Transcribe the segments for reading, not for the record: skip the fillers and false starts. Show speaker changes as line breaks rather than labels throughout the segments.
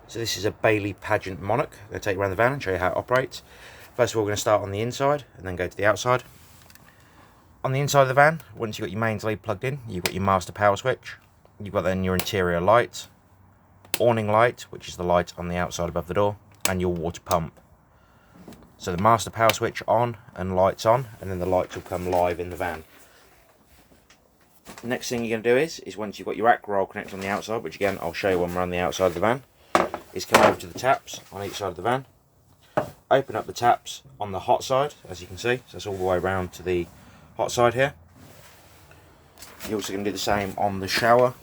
So this is a Bailey Pageant Monarch. I'm going to take you around the van and show you how it operates. First of all, we're going to start on the inside and then go to the outside. On the inside of the van, once you've got your mains lead plugged in, you've got your master power switch. You've got then your interior light, awning light, which is the light on the outside above the door, and your water pump. So the master power switch on and lights on, and then the lights will come live in the van. The next thing you're going to do is once you've got your aqua roll connected on the outside, which again I'll show you when we're on the outside of the van, is come over to the taps on each side of the van, open up the taps on the hot side, as you can see, so it's all the way around to the hot side here. You're also going to do the same on the shower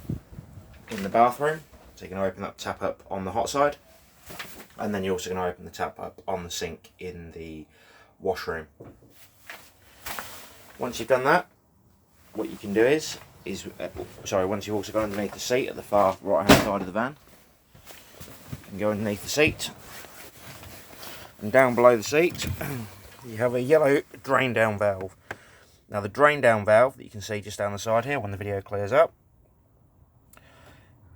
in the bathroom, so you're going to open that tap up on the hot side, and then you're also going to open the tap up on the sink in the washroom. Once you've done that, what you can do once you've also gone underneath the seat at the far right hand side of the van, you can go underneath the seat, and down below the seat you have a yellow drain down valve. Now the drain down valve that you can see just down the side here when the video clears up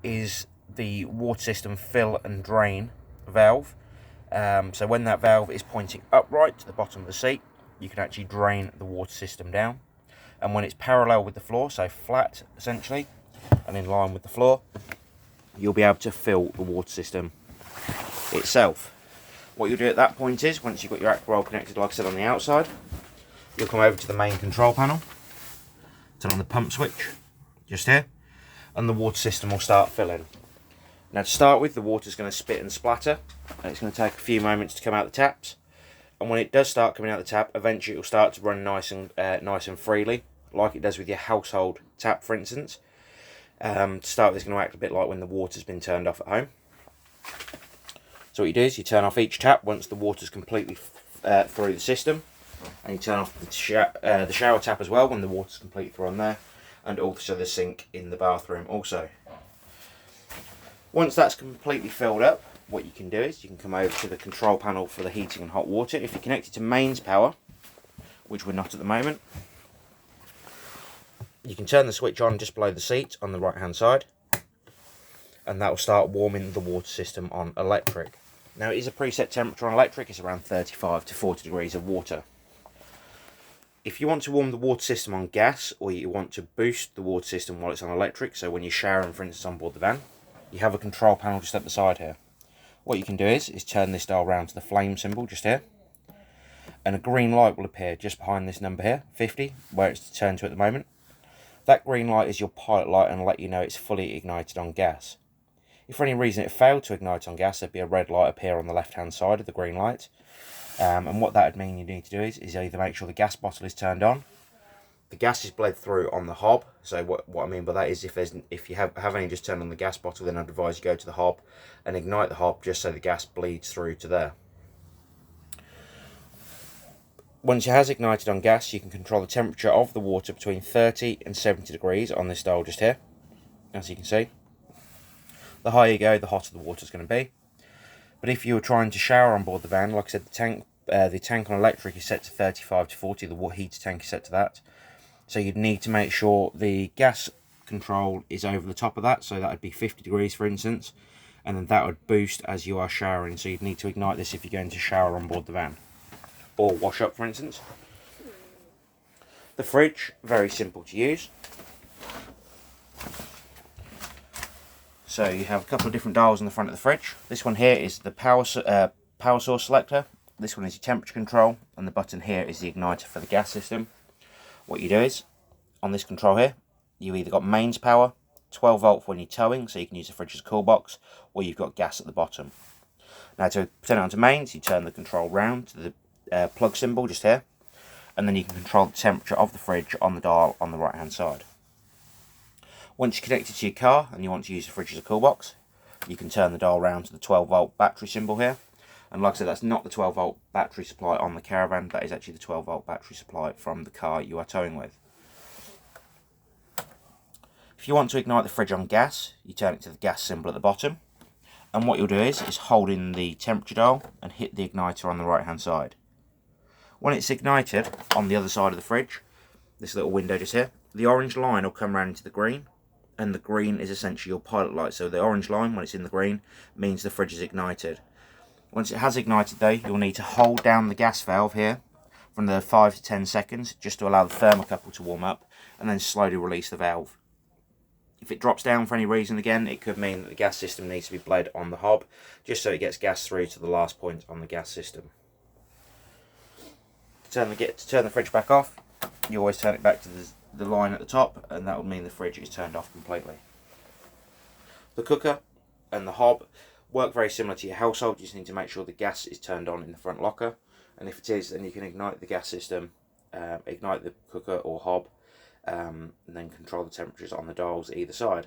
is the water system fill and drain valve. So when that valve is pointing upright to the bottom of the seat, you can actually drain the water system down. And when it's parallel with the floor, so flat essentially, and in line with the floor, you'll be able to fill the water system itself. What you'll do at that point is, once you've got your aqua roll connected, like I said, on the outside, you'll come over to the main control panel, turn on the pump switch, just here, and the water system will start filling. Now to start with, the water's going to spit and splatter, and it's going to take a few moments to come out the taps. And when it does start coming out the tap, eventually it will start to run nice and freely, like it does with your household tap, for instance. To start with, it's going to act a bit like when the water's been turned off at home. So what you do is you turn off each tap once the water's completely through the system, and you turn off the shower tap as well when the water's completely through on there, and also the sink in the bathroom also. Once that's completely filled up, what you can do is you can come over to the control panel for the heating and hot water. If you're connected to mains power, which we're not at the moment, you can turn the switch on just below the seat on the right hand side, and that will start warming the water system on electric. Now it is a preset temperature on electric, it's around 35 to 40 degrees of water. If you want to warm the water system on gas, or you want to boost the water system while it's on electric, so when you're showering for instance on board the van, you have a control panel just at the side here. What you can do is turn this dial round to the flame symbol just here, and a green light will appear just behind this number here, 50, where it's turned to at the moment. That green light is your pilot light and will let you know it's fully ignited on gas. If for any reason it failed to ignite on gas, there'd be a red light appear on the left hand side of the green light. And what that would mean you need to do is either make sure the gas bottle is turned on, the gas is bled through on the hob. So what I mean by that is if you have only just turned on the gas bottle, then I'd advise you go to the hob and ignite the hob just so the gas bleeds through to there. Once it has ignited on gas, you can control the temperature of the water between 30 and 70 degrees on this dial just here, as you can see. The higher you go, the hotter the water is going to be. But if you were trying to shower on board the van, like I said, the tank on electric is set to 35 to 40, the heater tank is set to that. So you'd need to make sure the gas control is over the top of that, so that would be 50 degrees for instance, and then that would boost as you are showering, so you'd need to ignite this if you're going to shower on board the van, or wash up for instance. The fridge, very simple to use. So you have a couple of different dials on the front of the fridge. This one here is the power source selector, this one is your temperature control, and the button here is the igniter for the gas system. What you do is, on this control here, you either got mains power, 12 volt when you're towing, so you can use the fridge as a cool box, or you've got gas at the bottom. Now to turn it on to mains, you turn the control round to the plug symbol just here, and then you can control the temperature of the fridge on the dial on the right hand side. Once you're connected to your car and you want to use the fridge as a cool box, you can turn the dial round to the 12 volt battery symbol here. And like I said, that's not the 12 volt battery supply on the caravan, that is actually the 12 volt battery supply from the car you are towing with. If you want to ignite the fridge on gas, you turn it to the gas symbol at the bottom, and what you'll do is hold in the temperature dial and hit the igniter on the right hand side. When it's ignited on the other side of the fridge, this little window just here, the orange line will come round into the green, and the green is essentially your pilot light. So the orange line, when it's in the green, means the fridge is ignited. Once it has ignited though, you'll need to hold down the gas valve here for another 5 to 10 seconds just to allow the thermocouple to warm up, and then slowly release the valve. If it drops down for any reason again, it could mean that the gas system needs to be bled on the hob, just so it gets gas through to the last point on the gas system. To turn the fridge back off, you always turn it back to the line at the top, and that will mean the fridge is turned off completely. The cooker and the hob work very similar to your household. You just need to make sure the gas is turned on in the front locker, and if it is, then you can ignite the gas system, ignite the cooker or hob, and then control the temperatures on the dials either side.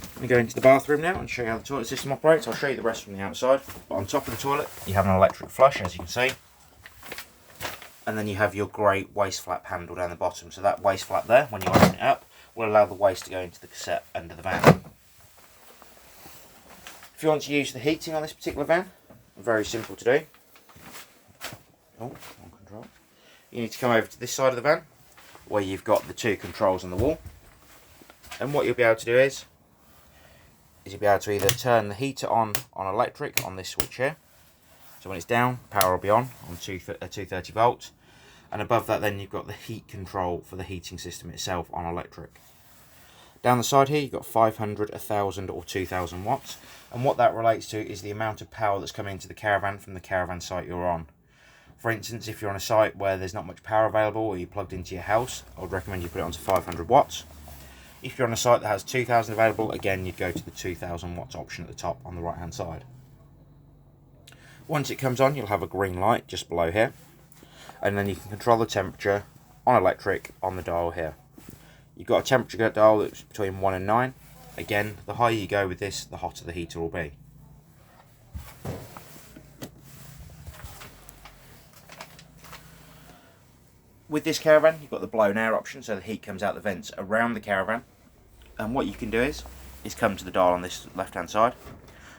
I'm going to go into the bathroom now and show you how the toilet system operates. I'll show you the rest from the outside. But on top of the toilet, you have an electric flush, as you can see. And then you have your grey waste flap handle down the bottom. So that waste flap there, when you open it up, will allow the waste to go into the cassette under the van. If you want to use the heating on this particular van, very simple to do. Oh, on control. You need to come over to this side of the van, where you've got the two controls on the wall. And what you'll be able to do is you'll be able to either turn the heater on electric on this switch here. So when it's down, power will be on 230 volts. And above that then you've got the heat control for the heating system itself on electric. Down the side here you've got 500, 1000 or 2000 watts. And what that relates to is the amount of power that's coming into the caravan from the caravan site you're on. For instance, if you're on a site where there's not much power available or you're plugged into your house, I would recommend you put it onto 500 watts. If you're on a site that has 2000 available, again you'd go to the 2000 watts option at the top on the right hand side. Once it comes on, you'll have a green light just below here, and then you can control the temperature on electric on the dial here. You've got a temperature dial that's between 1 and 9. Again, the higher you go with this, the hotter the heater will be. With this caravan, you've got the blown air option, so the heat comes out the vents around the caravan. And what you can do is come to the dial on this left hand side,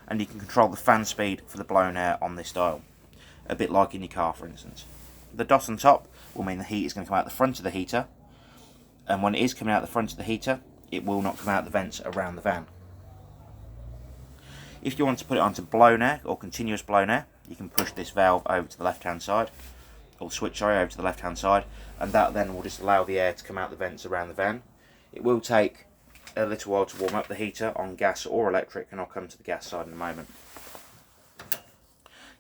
and you can control the fan speed for the blown air on this dial, a bit like in your car for instance. The dot on top will mean the heat is going to come out the front of the heater, and when it is coming out the front of the heater, it will not come out the vents around the van. If you want to put it onto blown air or continuous blown air, you can push this valve over to the left hand side, or switch over to the left hand side, and that then will just allow the air to come out the vents around the van. It will take a little while to warm up the heater on gas or electric, and I'll come to the gas side in a moment.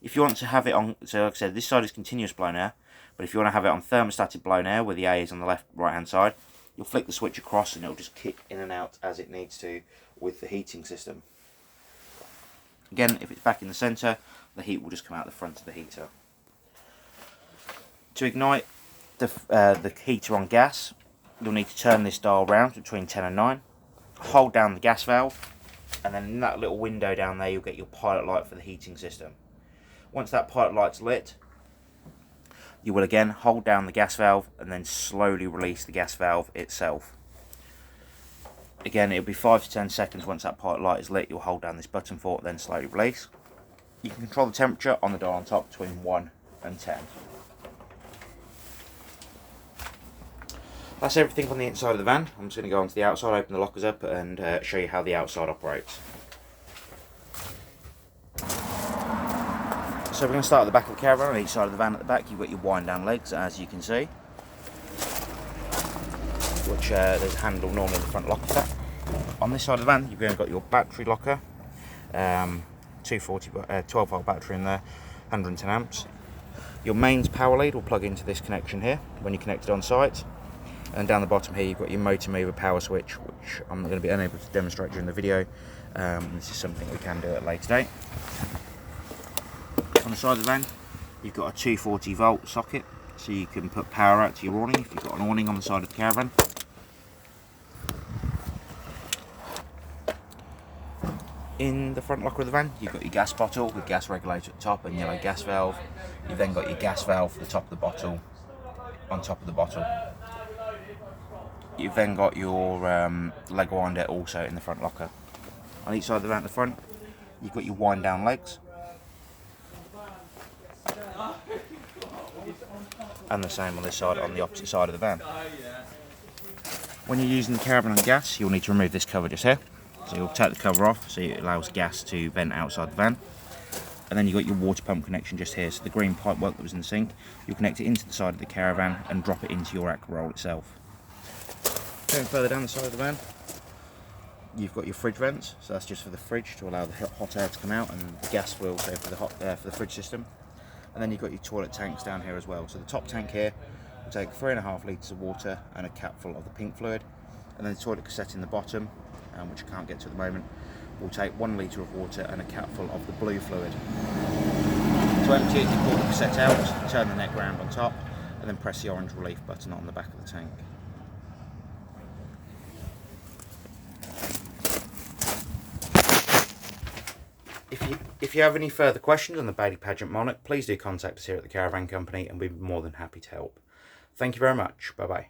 If you want to have it on, so like I said, this side is continuous blown air, but if you want to have it on thermostatic blown air, where the A is on the right hand side, you'll flick the switch across and it'll just kick in and out as it needs to with the heating system. Again, if it's back in the centre, the heat will just come out the front of the heater. To ignite the heater on gas, you'll need to turn this dial round between 10 and 9, hold down the gas valve, and then in that little window down there you'll get your pilot light for the heating system. Once that pilot light's lit, you will again hold down the gas valve and then slowly release the gas valve itself. Again, it'll be 5 to 10 seconds. Once that pilot light is lit, you'll hold down this button for it, then slowly release. You can control the temperature on the dial on top between 1 and 10. That's everything on the inside of the van. I'm just going to go onto the outside, open the lockers up and show you how the outside operates. So we're going to start at the back of the caravan. On each side of the van at the back you've got your wind down legs, as you can see, which there's a handle normally in the front locker for that. On this side of the van you've got your battery locker, 12 volt battery in there, 110 amps. Your mains power lead will plug into this connection here when you're connected on site. And down the bottom here you've got your motor mover power switch, which I'm going to be unable to demonstrate during the video. This is something we can do at a later date. On the side of the van you've got a 240 volt socket, so you can put power out to your awning if you've got an awning on the side of the caravan. In the front locker of the van you've got your gas bottle with gas regulator at the top and yellow gas valve. You've then got your gas valve for the top of the bottle on top of the bottle. You've then got your leg winder also in the front locker. On each side of the van at the front you've got your wind down legs, and the same on this side, on the opposite side of the van. When you're using the caravan on gas, you'll need to remove this cover just here. So you'll take the cover off so it allows gas to vent outside the van. And then you've got your water pump connection just here. So the green pipe work that was in the sink, you'll connect it into the side of the caravan and drop it into your aqua roll itself. Going further down the side of the van, you've got your fridge vents. So that's just for the fridge to allow the hot air to come out, and the gas will go for the hot air for the fridge system. And then you've got your toilet tanks down here as well. So the top tank here will take 3.5 litres of water and a cap full of the pink fluid. And then the toilet cassette in the bottom, which I can't get to at the moment, will take 1 litre of water and a cap full of the blue fluid. To empty it, you pull the cassette out, turn the neck round on top, and then press the orange relief button on the back of the tank. If you have any further questions on the Bailey Pageant Monarch, please do contact us here at the Caravan Company and we'd be more than happy to help. Thank you very much. Bye bye.